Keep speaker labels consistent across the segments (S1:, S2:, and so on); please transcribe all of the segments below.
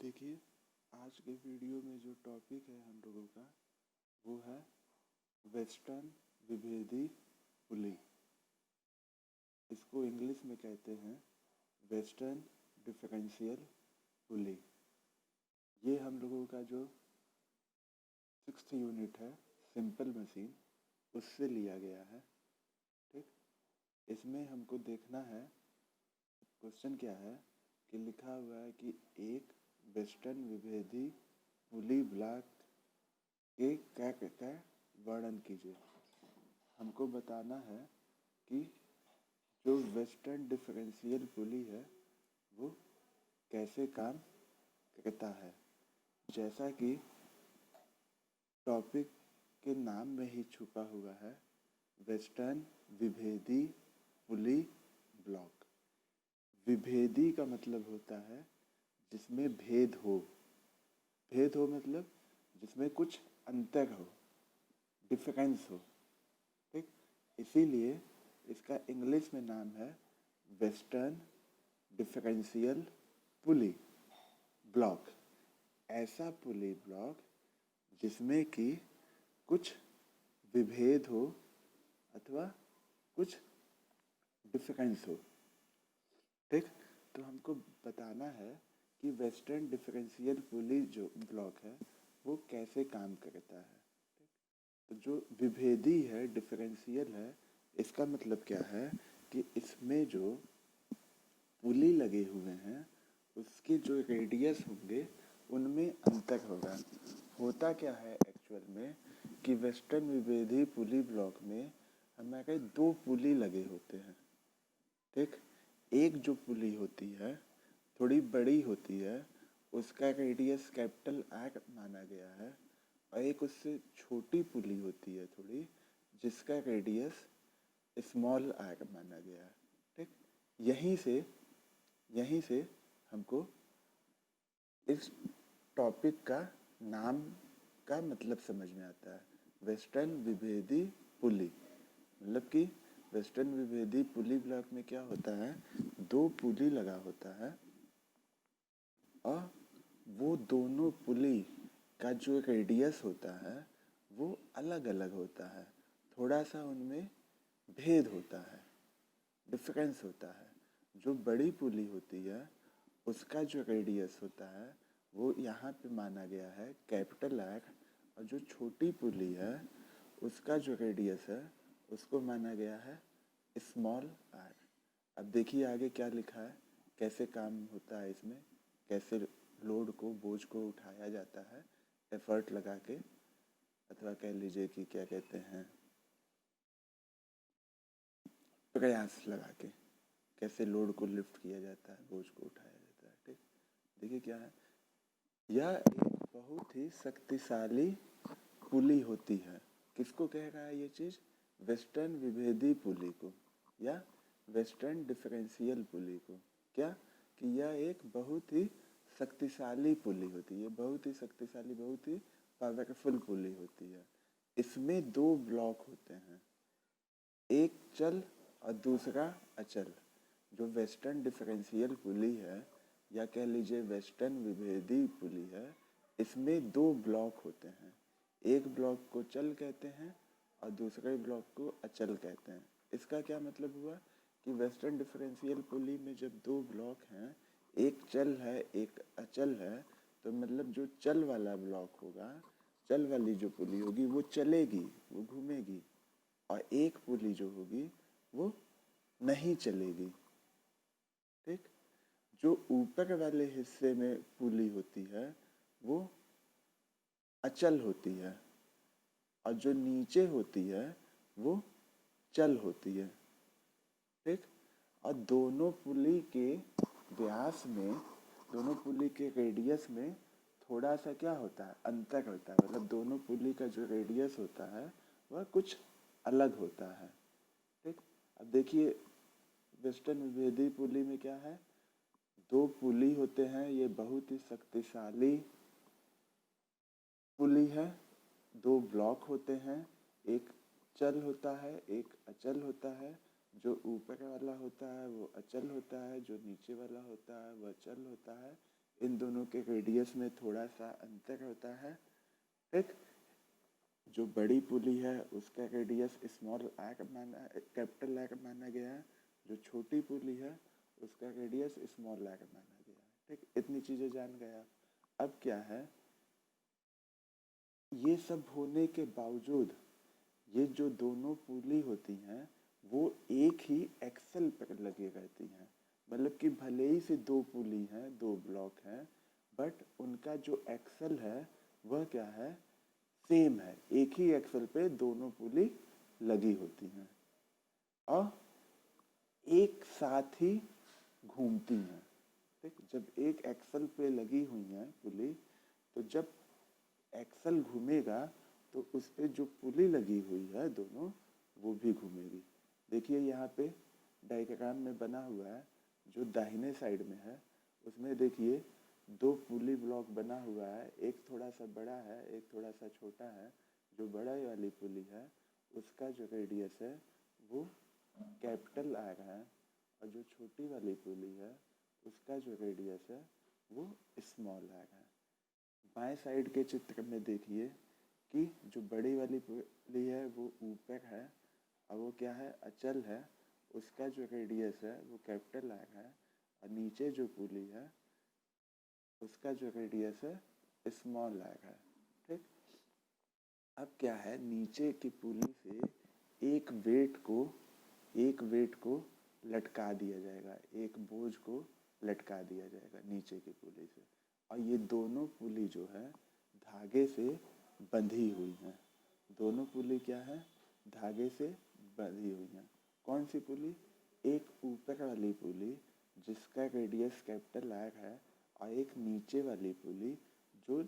S1: देखिए, आज के वीडियो में जो टॉपिक है हम लोगों का वो है वेस्टर्न विभेदी पुली। इसको इंग्लिश में कहते हैं वेस्टर्न डिफरेंशियल पुली। ये हम लोगों का जो 6th यूनिट है सिंपल मशीन उससे लिया गया है। ठीक, इसमें हमको देखना है क्वेश्चन क्या है कि लिखा हुआ है कि एक वेस्टर्न विभेदी पुली ब्लॉक के क्या वर्णन कीजिए। हमको बताना है कि जो वेस्टर्न डिफरेंशियल पुली है वो कैसे काम करता है। जैसा कि टॉपिक के नाम में ही छुपा हुआ है, वेस्टर्न विभेदी पुली ब्लॉक। विभेदी का मतलब होता है जिसमें भेद हो। भेद हो मतलब जिसमें कुछ अंतर हो, डिफरेंस हो। ठीक, इसीलिए इसका इंग्लिश में नाम है वेस्टर्न डिफरेंशियल पुली ब्लॉक। ऐसा पुली ब्लॉक जिसमें कि कुछ विभेद हो अथवा कुछ डिफरेंस हो। ठीक, तो हमको बताना है कि वेस्टर्न डिफरेंशियल पुली जो ब्लॉक है वो कैसे काम करता है। तो जो विभेदी है, डिफरेंशियल है, इसका मतलब क्या है कि इसमें जो पुली लगे हुए हैं उसके जो रेडियस होंगे उनमें अंतर होगा। होता क्या है एक्चुअल में कि वेस्टर्न विभेदी पुली ब्लॉक में हमारे दो पुली लगे होते हैं। ठीक, एक जो पुली होती है थोड़ी बड़ी होती है, उसका रेडियस कैपिटल आर माना गया है, और एक उससे छोटी पुली होती है थोड़ी, जिसका रेडियस स्मॉल आर माना गया है। ठीक, यहीं से हमको इस टॉपिक का नाम का मतलब समझ में आता है। वेस्टर्न विभेदी पुली मतलब कि वेस्टर्न विभेदी पुली ब्लॉक में क्या होता है, दो पुली लगा होता है और वो दोनों पुली का जो रेडियस होता है वो अलग अलग होता है। थोड़ा सा उनमें भेद होता है, डिफरेंस होता है। जो बड़ी पुली होती है उसका जो रेडियस होता है वो यहाँ पे माना गया है कैपिटल आर, और जो छोटी पुली है उसका जो रेडियस है उसको माना गया है स्मॉल आर। अब देखिए आगे क्या लिखा है, कैसे काम होता है इसमें, कैसे लोड को, बोझ को उठाया जाता है एफर्ट लगा के, अथवा कह लीजिए कि क्या कहते हैं, प्रयास लगा के कैसे लोड को लिफ्ट किया जाता है, बोझ को उठाया जाता है। ठीक, देखिए क्या है, यह एक बहुत ही शक्तिशाली पुली होती है। किसको कह रहा है ये चीज, वेस्टर्न विभेदी पुली को या वेस्टर्न डिफरेंशियल पुली को। क्या कि यह एक बहुत ही शक्तिशाली पुली होती है, बहुत ही शक्तिशाली, बहुत ही पावरफुल पुली होती है। इसमें दो ब्लॉक होते हैं, एक चल और दूसरा अचल। जो वेस्टर्न डिफरेंशियल पुली है या कह लीजिए वेस्टर्न विभेदी पुली है, इसमें दो ब्लॉक होते हैं। एक ब्लॉक को चल कहते हैं और दूसरे ब्लॉक को अचल कहते हैं। इसका क्या मतलब हुआ कि वेस्टर्न डिफरेंशियल पुली में जब दो ब्लॉक हैं, एक चल है एक अचल है, तो मतलब जो चल वाला ब्लॉक होगा, चल वाली जो पुली होगी वो चलेगी, वो घूमेगी, और एक पुली जो होगी वो नहीं चलेगी। ठीक, जो ऊपर वाले हिस्से में पुली होती है वो अचल होती है और जो नीचे होती है वो चल होती है। ठीक, और दोनों पुली के व्यास में, दोनों पुली के रेडियस में थोड़ा सा क्या होता है, अंतर होता है। मतलब दोनों पुली का जो रेडियस होता है वह कुछ अलग होता है। ठीक, अब देखिए वेस्टर्न विभेदी पुली में क्या है, दो पुली होते हैं, ये बहुत ही शक्तिशाली पुली है। दो ब्लॉक होते हैं, एक चल होता है एक अचल होता है। जो ऊपर वाला होता है वो अचल होता है, जो नीचे वाला होता है वह चल होता है। इन दोनों के रेडियस में थोड़ा सा अंतर होता है, ठीक। जो बड़ी पुली है उसका रेडियस कैपिटल आर माना गया है, जो छोटी पुली है उसका रेडियस स्मॉल आर माना गया है, ठीक। इतनी चीजें जान गए आप। अब क्या है, ये सब होने के बावजूद ये जो दोनों पुली होती हैं वो एक ही एक्सल पर लगे रहती हैं। मतलब कि भले ही से दो पुली हैं, दो ब्लॉक हैं, बट उनका जो एक्सल है वह क्या है, सेम है। एक ही एक्सल पे दोनों पुली लगी होती हैं और एक साथ ही घूमती हैं, ठीक। जब एक एक्सल पे लगी हुई हैं पुली, तो जब एक्सल घूमेगा तो उस पे जो पुली लगी हुई है दोनों वो भी घूमेगी। देखिए यहाँ पे डायग्राम में बना हुआ है, जो दाहिने साइड में है उसमें देखिए दो पुली ब्लॉक बना हुआ है, एक थोड़ा सा बड़ा है, एक थोड़ा सा छोटा है। जो बड़ा वाली पुली है उसका जो रेडियस है वो कैपिटल आर है, और जो छोटी वाली पुली है उसका जो रेडियस है वो स्मॉल आर है। बाएं साइड के चित्र में देखिए कि जो बड़ी वाली पुली है वो ऊपर है और वो क्या है, अचल है। उसका जो रेडियस है वो कैपिटल आर है, और नीचे जो पुली है उसका जो रेडियस है स्मॉल आर है, ठीक। अब क्या है, नीचे की पुली से एक वेट को लटका दिया जाएगा, एक बोझ को लटका दिया जाएगा नीचे की पुली से, और ये दोनों पुली जो है धागे से बंधी हुई हैं। दोनों पुली क्या है, धागे से बंधी हुई हैं। कौन सी पुली, एक ऊपर वाली पुली जिसका रेडियस कैपिटल आर है, और एक नीचे वाली पुली जो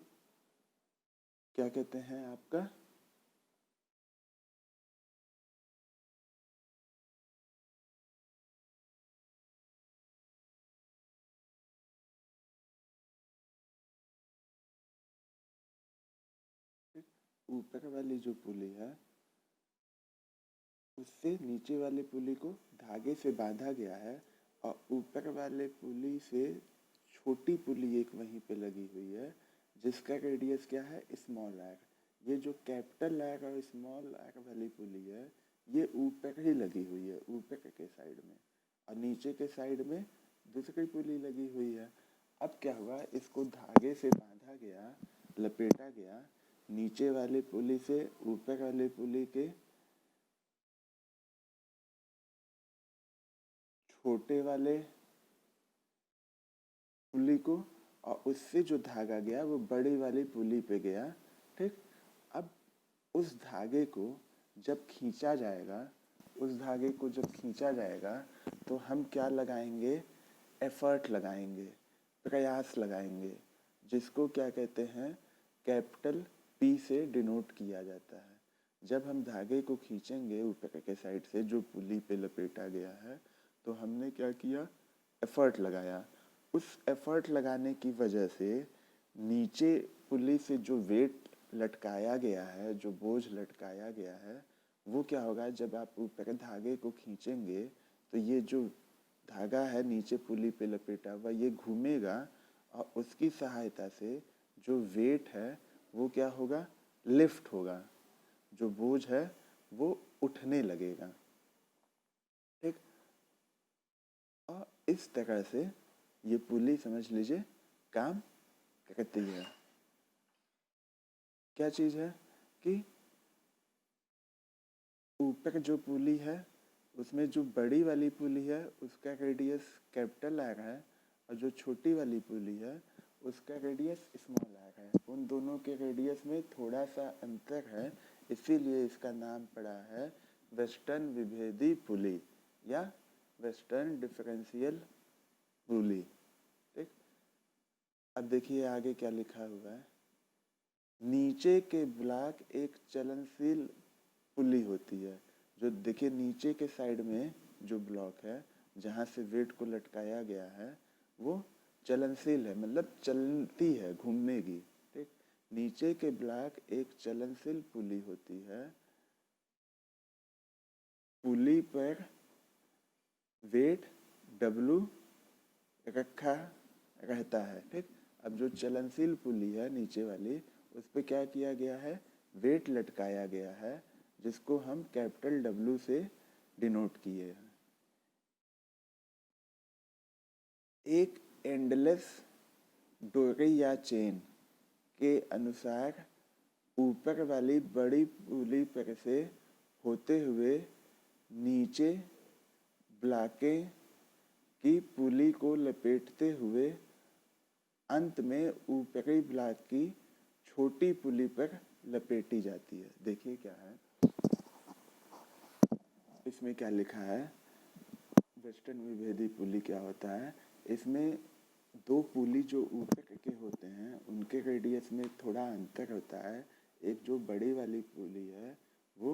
S1: क्या कहते हैं आपका ऊपर वाली जो पुली है उससे नीचे वाले पुली को धागे से बांधा गया है, और ऊपर वाले पुली से छोटी पुली एक वहीं पे लगी हुई है जिसका रेडियस क्या है, स्मॉल आर। ये जो कैपिटल आर और स्मॉल आर वाली पुली है ये ऊपर ही लगी हुई है, ऊपर के साइड में, और नीचे के साइड में दूसरी पुली लगी हुई है। अब क्या हुआ, इसको धागे से बांधा गया, लपेटा गया, नीचे वाली पुली से ऊपर वाली पुली के छोटे वाले पुली को, और उससे जो धागा गया वो बड़ी वाली पुली पे गया, ठीक। अब उस धागे को जब खींचा जाएगा, उस धागे को जब खींचा जाएगा तो हम क्या लगाएंगे, एफर्ट लगाएंगे, प्रयास लगाएंगे, जिसको क्या कहते हैं, कैपिटल पी से डिनोट किया जाता है। जब हम धागे को खींचेंगे ऊपर के साइड से जो पुली पे लपेटा गया है, तो हमने क्या किया, एफर्ट लगाया। उस एफर्ट लगाने की वजह से नीचे पुली से जो वेट लटकाया गया है, जो बोझ लटकाया गया है, वो क्या होगा, जब आप ऊपर धागे को खींचेंगे तो ये जो धागा है नीचे पुली पे लपेटा हुआ ये घूमेगा, और उसकी सहायता से जो वेट है वो क्या होगा, लिफ्ट होगा, जो बोझ है वो उठने लगेगा, ठीक। और इस तरह से ये पुली समझ लीजिए काम करती है। क्या चीज है कि ऊपर जो पुली है उसमें जो बड़ी वाली पुली है उसका रेडियस कैपिटल आर है, और जो छोटी वाली पुली है उसका रेडियस स्मॉल आर है। उन दोनों के रेडियस में थोड़ा सा अंतर है, इसीलिए इसका नाम पड़ा है वेस्टर्न विभेदी पुली या वेस्टर्न डिफरेंशियल पुली, ठीक। अब देखिए आगे क्या लिखा हुआ है, नीचे के ब्लॉक एक चलनशील पुली होती है। जो देखिए नीचे के साइड में जो ब्लॉक है जहाँ से वेट को लटकाया गया है वो चलनशील है, मतलब चलती है, घूमेगी, ठीक। नीचे के ब्लॉक एक चलनशील पुली होती है। पुली पर वेट W रखा रहता है। ठीक, अब जो चलनशील पुली है नीचे वाली, उस पर क्या किया गया है, वेट लटकाया गया है, जिसको हम कैपिटल W से डिनोट किए हैं। एक एंडलेस डोरी या चेन के अनुसार ऊपर वाली बड़ी पुली पर से होते हुए नीचे ब्लॉकें की पुली को लपेटते हुए अंत में ऊपरी ब्लॉक की छोटी पुली पर लपेटी जाती है। देखिए क्या है इसमें, क्या लिखा है, वेस्टर्न विभेदी पुली क्या होता है, इसमें दो पुली जो ऊपर के होते हैं उनके रेडियस में थोड़ा अंतर होता है। एक जो बड़ी वाली पुली है वो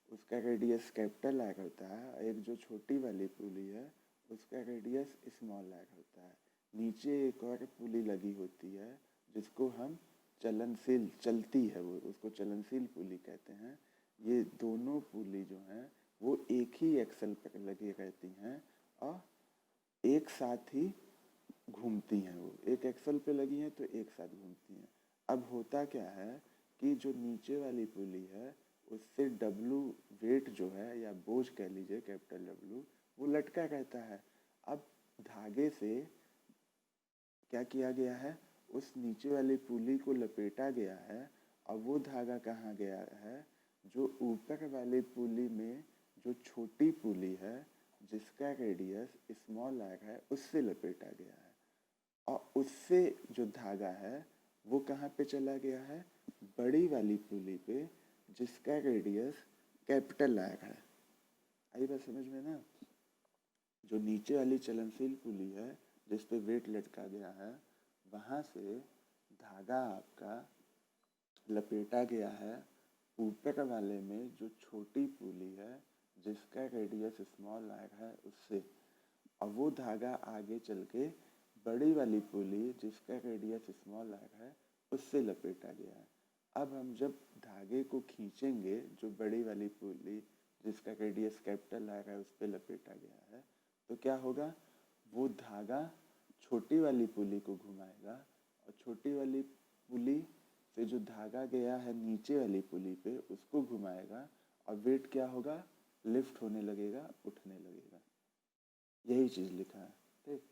S1: उसका रेडियस कैपिटल आर होता है, एक जो छोटी वाली पुली है उसका रेडियस स्मॉल आर होता है। नीचे एक और पुली लगी होती है जिसको हम चलनशील, चलती है वो, उसको चलनशील पुली कहते हैं। ये दोनों पुली जो हैं वो एक ही एक्सल पर लगी रहती हैं और एक साथ ही घूमती हैं। वो एक एक्सल पे लगी हैं तो एक साथ घूमती हैं। अब होता क्या है कि जो नीचे वाली पुली है उससे W वेट जो है या बोझ कह लीजिए कैपिटल W, वो लटका रहता है। अब धागे से क्या किया गया है, उस नीचे वाली पुली को लपेटा गया है और वो धागा कहाँ गया है, जो ऊपर वाली पुली में जो छोटी पुली है जिसका रेडियस स्मॉल आर है उससे लपेटा गया है। और उससे जो धागा है वो कहाँ पे चला गया है, बड़ी वाली पुली पे जिसका रेडियस कैपिटल आर है। आई बात समझ में ना। जो नीचे वाली चलनशील पुली है जिस पे वेट लटका गया है, वहाँ से धागा आपका लपेटा गया है ऊपर वाले में जो छोटी पुली है जिसका रेडियस स्मॉल आर है उससे, और वो धागा आगे चल के बड़ी वाली पुली जिसका रेडियस स्मॉल आर है उससे लपेटा गया है। अब हम जब धागे को खींचेंगे, जो बड़ी वाली पुली जिसका रेडियस कैपिटल आर है उस पर लपेटा गया है, तो क्या होगा, वो धागा छोटी वाली पुली को घुमाएगा और छोटी वाली पुली से जो धागा गया है नीचे वाली पुली पे उसको घुमाएगा और वेट क्या होगा, लिफ्ट होने लगेगा, उठने लगेगा। यही चीज़ लिखा है। ठीक,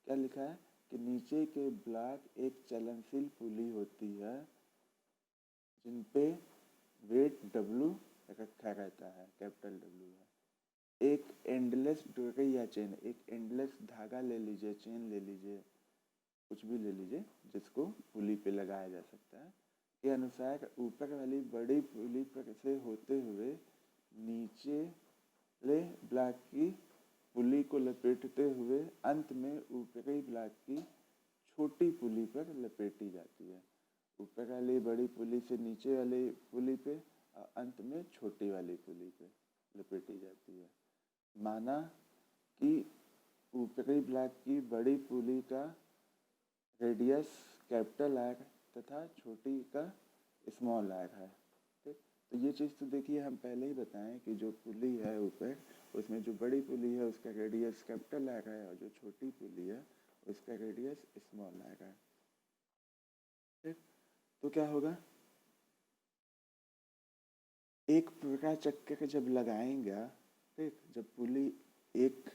S1: क्या लिखा है कि नीचे के ब्लॉक एक चलनशील पुली होती है जिन पे वेट W रखा रहता है, कैपिटल W है। एक एंडलेस डोरी या चेन, एक एंडलेस धागा ले लीजिए, चेन ले लीजिए, कुछ भी ले लीजिए जिसको पुली पे लगाया जा सकता है, के अनुसार ऊपर वाली बड़ी पुली पर से होते हुए नीचे ले ब्लॉक की पुली को लपेटते हुए अंत में ऊपरी ब्लॉक की छोटी पुली पर लपेटी जाती है। ऊपर वाली बड़ी पुली से नीचे वाली पुली पे और अंत में छोटी वाली पुली पे लपेटी जाती है। माना कि ऊपरी ब्लॉक की बड़ी पुली का रेडियस कैपिटल आर तथा छोटी का स्मॉल आर है। ठीक, तो ये चीज़ तो देखिए हम पहले ही बताएं कि जो पुली है ऊपर, उसमें जो बड़ी पुली है उसका रेडियस कैपिटल आर है और जो छोटी पुली है उसका रेडियस स्मॉल आर है। ठीक, तो क्या होगा, एक पूरा चक्कर जब लगाएंगे, ठीक, जब पुली एक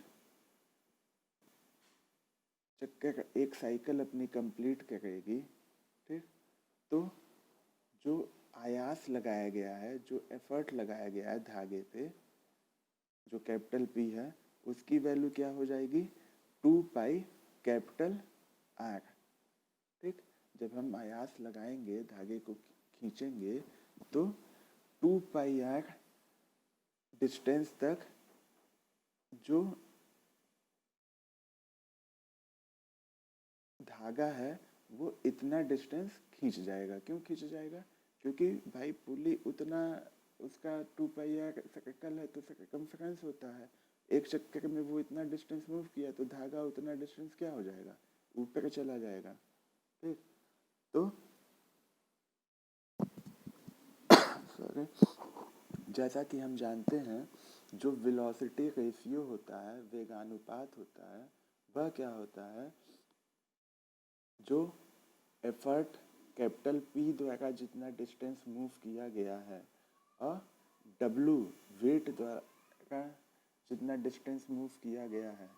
S1: चक्कर, एक साइकिल अपनी कंप्लीट करेगी, ठीक, तो जो आयास लगाया गया है, जो एफर्ट लगाया गया है धागे पे, जो कैपिटल P है, उसकी वैल्यू क्या हो जाएगी, 2 पाई कैपिटल R। ठीक, जब हम आयास लगाएंगे, धागे को खींचेंगे, तो 2 पाई R डिस्टेंस तक जो धागा है वो इतना डिस्टेंस खींच जाएगा। क्यों खींच जाएगा, क्योंकि भाई पुली उतना, उसका 2 पाई आर सर्कल है तो सर्कमफ्रेंस होता है, एक चक्कर में वो इतना डिस्टेंस मूव किया तो धागा उतना डिस्टेंस क्या हो जाएगा, ऊपर चला जाएगा। ठीक, तो सॉरी, जैसा कि हम जानते हैं जो वेलोसिटी रेशियो होता है, वेगानुपात होता है, वह क्या होता है, जो एफर्ट कैपिटल पी द्वारा जितना डिस्टेंस मूव किया गया है और डब्लू वेट द्वारा जितना डिस्टेंस मूव किया गया है,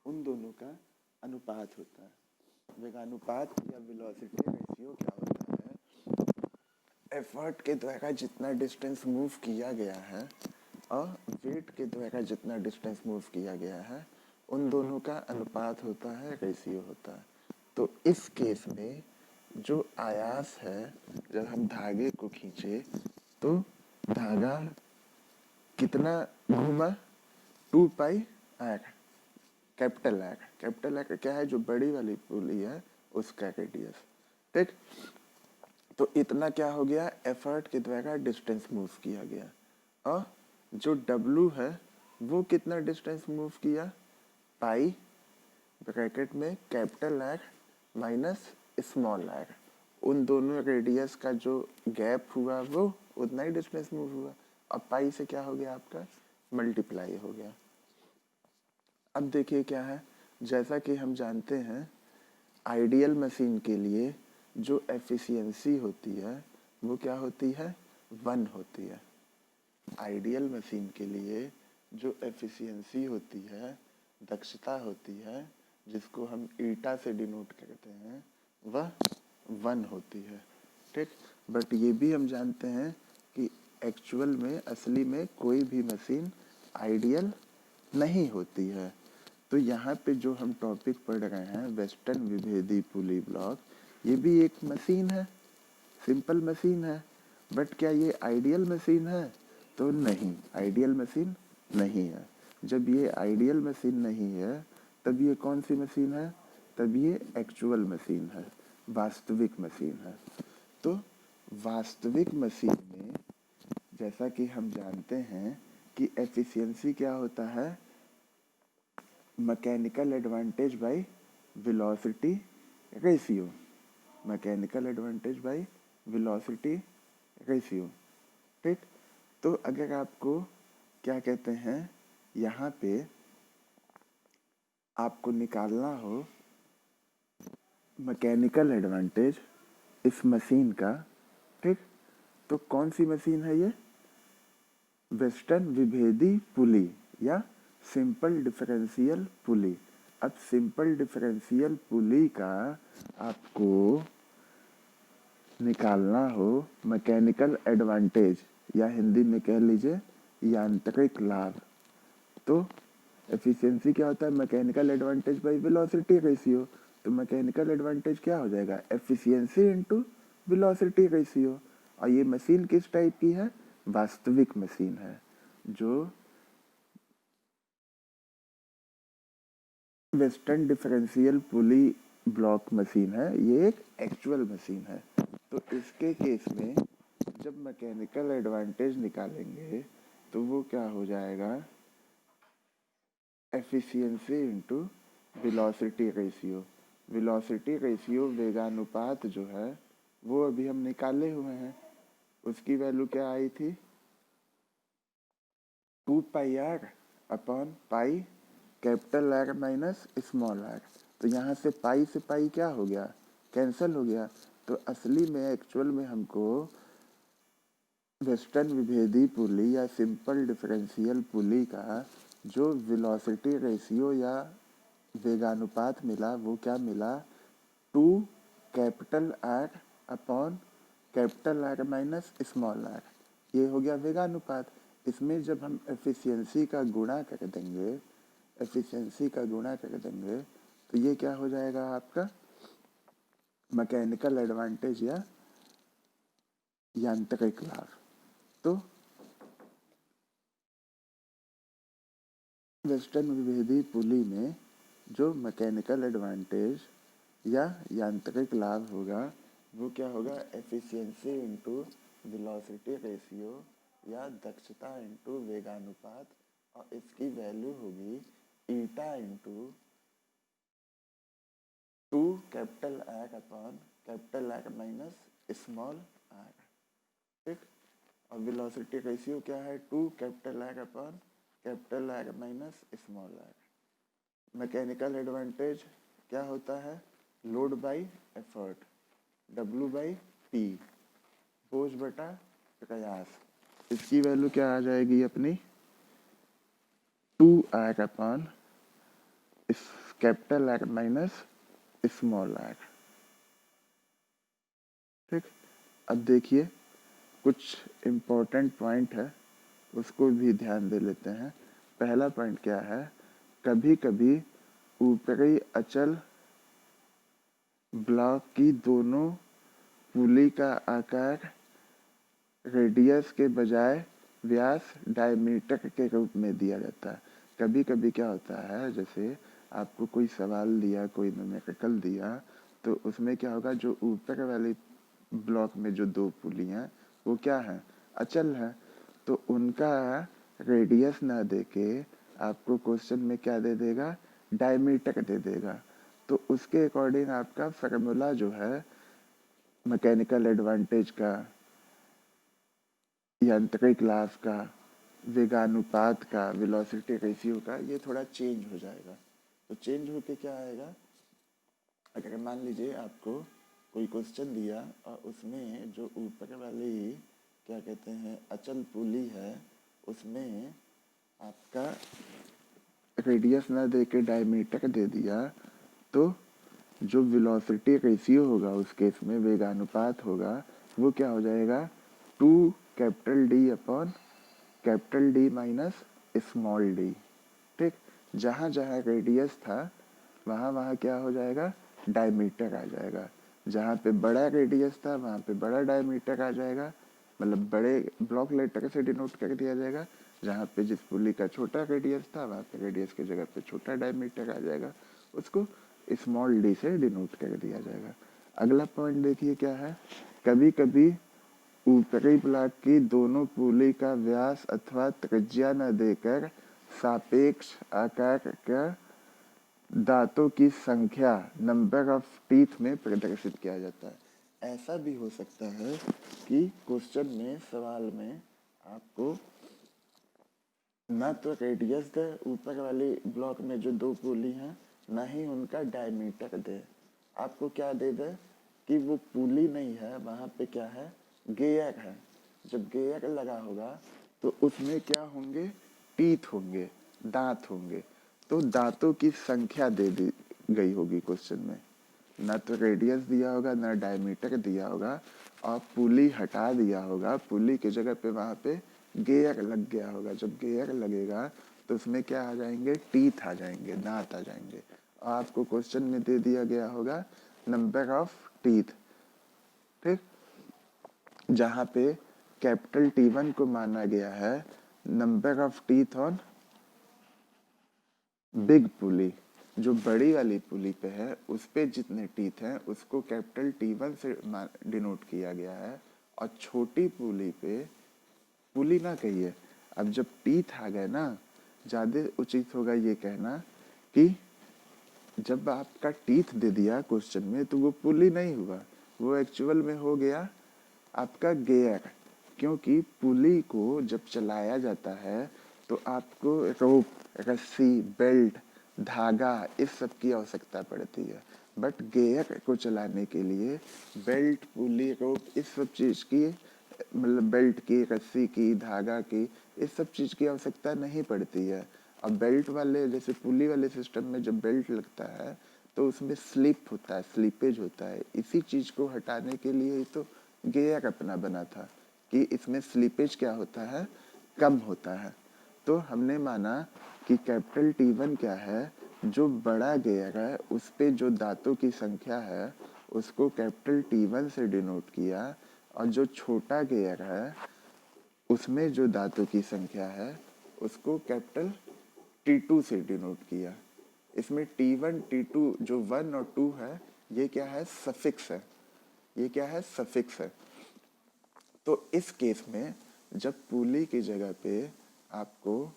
S1: उन दोनों का अनुपात होता है। वेगानुपात या वेलोसिटी रेशियो क्या होता है? एफर्ट के द्वारा जितना डिस्टेंस मूव किया गया है और वेट के द्वारा जितना डिस्टेंस मूव किया गया है, उन दोनों का अनुपात होता है, रेशियो होता है। तो इस केस में जो आयास है, जब हम धागे को खींचे तो धागा कितना घूमा? 2 pi R, capital R. Capital R क्या है? जो बड़ी वाली पुली है उसका रेडियस। ठीक, तो इतना क्या हो गया? एफर्ट के द्वारा डिस्टेंस मूव किया गया। और जो डब्लू है वो कितना डिस्टेंस मूव किया? पाई ब्रैकेट में capital are minus small r. उन दोनों रेडियस का जो गैप हुआ वो उतना ही डिस्टेंस मूव हुआ। अब पाई से क्या हो गया? आपका मल्टीप्लाई हो गया। अब देखिए क्या है, जैसा कि हम जानते हैं आइडियल मशीन के लिए जो एफिशिएंसी होती है वो क्या होती है? 1 होती है। आइडियल मशीन के लिए जो एफिशिएंसी होती है, दक्षता होती है, जिसको हम ईटा से डिनोट करते हैं, वह 1 होती है। ठीक, बट ये भी हम जानते हैं कि एक्चुअल में, असली में कोई भी मशीन आइडियल नहीं होती है। तो यहाँ पे जो हम टॉपिक पढ़ रहे हैं, वेस्टर्न विभेदी पुली ब्लॉक, ये भी एक मशीन है, सिंपल मशीन है। बट क्या ये आइडियल मशीन है? तो नहीं, आइडियल मशीन नहीं है। जब ये आइडियल मशीन नहीं है तब ये कौन सी मशीन है? तब ये एक्चुअल मशीन है, वास्तविक मशीन है। तो वास्तविक मशीन में जैसा कि हम जानते हैं कि एफिशिएंसी क्या होता है? Mechanical advantage by velocity ratio. Mechanical advantage by velocity ratio. ठीक, तो अगर आपको क्या कहते हैं, यहाँ पे आपको निकालना हो मैकेनिकल एडवांटेज इस मशीन का, ठीक, तो कौन सी मशीन है ये? वेस्टर्न विभेदी पुली या सिंपल डिफरेंशियल पुली। अब सिंपल डिफरेंशियल पुली का आपको निकालना हो मैकेनिकल एडवांटेज, या हिंदी में कह लीजिए यांत्रिक लाभ, तो एफिशिएंसी क्या होता है? Mechanical advantage by velocity ratio. तो मैकेनिकल एडवांटेज क्या हो जाएगा? Efficiency into velocity ratio. और ये मशीन किस टाइप की है? वास्तविक मशीन है। जो वेस्टर्न डिफरेंशियल पुली ब्लॉक मशीन है, ये एक एक्चुअल मशीन है। तो इसके केस में जब मैकेनिकल एडवांटेज निकालेंगे तो वो क्या हो जाएगा? Efficiency into velocity ratio. Velocity ratio वेगानुपात जो है वो अभी हम निकाले हुए हैं, उसकी वैल्यू क्या आई थी? 2 pi R upon pi capital are minus small r. तो यहाँ से पाई क्या हो गया? कैंसिल हो गया। तो असली में, एक्चुअल में हमको वेस्टर्न विभेदी पुली या सिंपल डिफरेंशियल पुली का जो वेलोसिटी रेशियो या वेगानुपात मिला वो क्या मिला? 2 capital are upon capital are minus small r. ये हो गया वेगानुपात। इसमें जब हम एफिशिएंसी का गुणा कर देंगे, एफिशिएंसी का गुणा कर देंगे तो ये क्या हो जाएगा आपका? मैकेनिकल एडवांटेज या यांत्रिक लाभ। तो वेस्टर्न विभेदी पुली में जो मैकेनिकल एडवांटेज या यांत्रिक लाभ होगा वो क्या होगा? एफिशिएंसी इनटू वेलोसिटी रेशियो या दक्षता इनटू वेगानुपात, और इसकी वैल्यू होगी eta into 2 capital are upon capital are minus small r. ठीक, और वेलोसिटी रेशियो क्या है? 2 capital are upon capital are minus small r. Mechanical advantage क्या होता है? Load by effort, W by P, बोझ बटा प्रयास। इसकी वैल्यू क्या आ जाएगी अपनी 2R अपॉन इस capital R minus small r। ठीक, अब देखिए कुछ इम्पोर्टेंट पॉइंट है, उसको भी ध्यान दे लेते हैं। पहला पॉइंट क्या है, कभी कभी ऊपरी अचल ब्लॉक की दोनों पुली का आकार रेडियस के बजाय व्यास डायमीटर के रूप में दिया जाता है। कभी कभी क्या होता है, जैसे आपको कोई सवाल दिया, कोई न्यूमेरिकल दिया, तो उसमें क्या होगा, जो ऊपर वाली ब्लॉक में जो दो पुली हैं वो क्या है, अचल है, तो उनका रेडियस ना देके आपको क्वेश्चन में क्या दे देगा, डायमीटर दे देगा। तो उसके अकॉर्डिंग आपका फार्मूला जो है मैकेनिकल एडवांटेज का, यांत्रिक लाभ का, वेगानुपात का, वेलोसिटी रेशियो का, ये थोड़ा चेंज हो जाएगा। तो चेंज होके क्या आएगा, अगर मान लीजिए आपको कोई क्वेश्चन दिया और उसमें जो ऊपर वाली क्या कहते हैं अचल पुली है, उसमें आपका रेडियस ना दे के डायमीटर दे दिया, तो जो वेलोसिटी रेशियो होगा उस केस में, वेगानुपात होगा, वो क्या हो जाएगा 2 capital D upon capital D minus small D. ठीक, जहाँ जहाँ रेडियस था वहाँ वहाँ क्या हो जाएगा, डायमीटर आ जाएगा। जहाँ पे बड़ा रेडियस था वहाँ पे बड़ा डायमीटर आ जाएगा, मतलब बड़े ब्लॉक लेटर से डिनोट कर दिया जाएगा। जहाँ पे जिस पुली का छोटा रेडियस था वहाँ पे रेडियस की जगह पे छोटा डायमीटर आ जाएगा, उसको स्मॉल डी से डिनोट कर दिया जाएगा। अगला पॉइंट देखिए क्या है, कभी कभी ऊपरी ब्लॉक की दोनों पुली का व्यास अथवा त्रिज्या न देकर सापेक्ष आकार का दांतों की संख्या नंबर ऑफ टीथ में प्रदर्शित किया जाता है। ऐसा भी हो सकता है कि क्वेश्चन में, सवाल में आपको ना तो रेडियस दे ऊपर वाली ब्लॉक में जो दो पुली हैं, ना ही उनका डायमीटर दे, आपको क्या दे दे कि वो पुली नहीं है, वहाँ पे क्या है, गेयर है। जब गेयर लगा होगा तो उसमें क्या होंगे, टीथ होंगे, दांत होंगे। तो दांतों की संख्या दे दी गई होगी क्वेश्चन में, ना तो रेडियस दिया होगा ना डायमीटर दिया होगा, और पुली हटा दिया होगा, पुली की जगह पे वहाँ पे गेयर लग गया होगा। जब गेयर लगेगा तो उसमें क्या आ जाएंगे, टीथ आ जाएंगे, दांत आ जाएंगे, और आपको क्वेश्चन में दे दिया गया होगा नंबर ऑफ टीथ। ठीक, जहाँ पे कैपिटल T1 को माना गया है number of teeth on big pulley, जो बड़ी वाली पुली पे है उस पे जितने टीथ हैं उसको कैपिटल T1 से डिनोट किया गया है, और छोटी पुली पे, पुली ना कहिए, अब जब टीथ आ गए ना, ज़्यादा उचित होगा ये कहना कि जब आपका टीथ दे दिया क्वेश्चन में तो वो पुली नहीं हुआ, वो एक्चुअल में हो गया आपका गेयर। क्योंकि पुली को जब चलाया जाता है तो आपको रोप, रस्सी, बेल्ट, धागा, इस सब की आवश्यकता पड़ती है। बट गेयर को चलाने के लिए बेल्ट, पुली, रोप, इस सब चीज़ की, मतलब बेल्ट की, रस्सी की, धागा की, इस सब चीज़ की आवश्यकता नहीं पड़ती है। अब बेल्ट वाले, जैसे पुली वाले सिस्टम में जब बेल्ट लगता है तो उसमें स्लिप होता है, स्लीपेज होता है। इसी चीज़ को हटाने के लिए तो गेयर अपना बना था कि इसमें स्लीपेज क्या होता है, कम होता है। तो हमने माना कि कैपिटल T1 क्या है, जो बड़ा गेयर है उस पे जो दांतों की संख्या है उसको कैपिटल T1 से डिनोट किया, और जो छोटा गेयर है उसमें जो दांतों की संख्या है उसको कैपिटल T2 से डिनोट किया। इसमें T1, T2 जो 1 और 2 है, ये क्या है, सफिक्स है, ये क्या है, सफिक्स है। तो इस केस में जब पुली की जगह पे आपको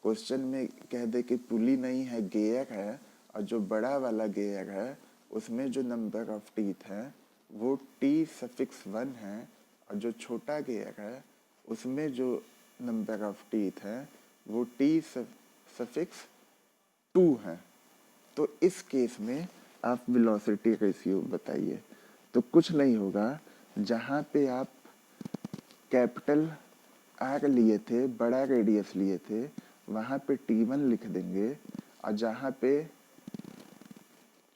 S1: क्वेश्चन में कह दे कि पुली नहीं है, गेयर है, और जो बड़ा वाला गेयर है उसमें जो नंबर ऑफ टीथ है वो T1 है, और जो छोटा गेयर है उसमें जो नंबर ऑफ टीथ है वो T2 है, तो इस केस में आप वेलोसिटी रेशियो बताइए। तो कुछ नहीं होगा, जहाँ पे आप कैपिटल आर लिए थे, बड़ा रेडियस लिए थे, वहाँ पे T1 लिख देंगे, और जहाँ पे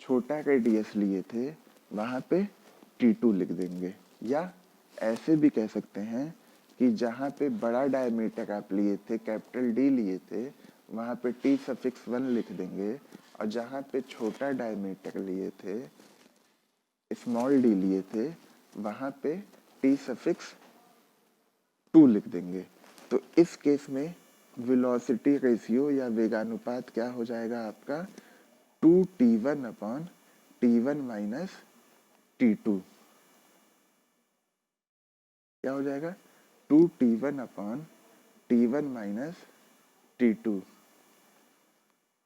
S1: छोटा रेडियस लिए थे वहाँ पे T2 लिख देंगे। या ऐसे भी कह सकते हैं कि जहाँ पे बड़ा डायमीटर आप लिए थे, कैपिटल D लिए थे, वहाँ पे T1 लिख देंगे, और जहाँ पे छोटा डायमीटर लिए थे, स्मॉल d लिए थे, वहाँ पे T2 लिख देंगे। तो इस केस में वेलोसिटी रेशियो या वेगानुपात क्या हो जाएगा आपका? 2T1 upon T1 minus T2 क्या हो जाएगा? 2T1 upon T1 minus T2।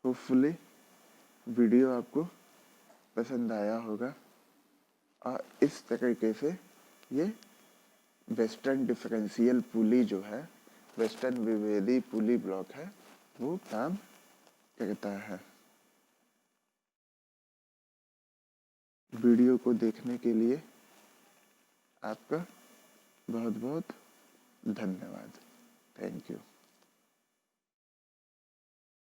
S1: Hopefully video आपको पसंद आया होगा, और इस तरीके से ये वेस्टर्न डिफरेंशियल पुली जो है, वेस्टर्न विभेदी पुली ब्लॉक है, वो काम करता है। वीडियो को देखने के लिए आपका बहुत बहुत धन्यवाद। Thank you.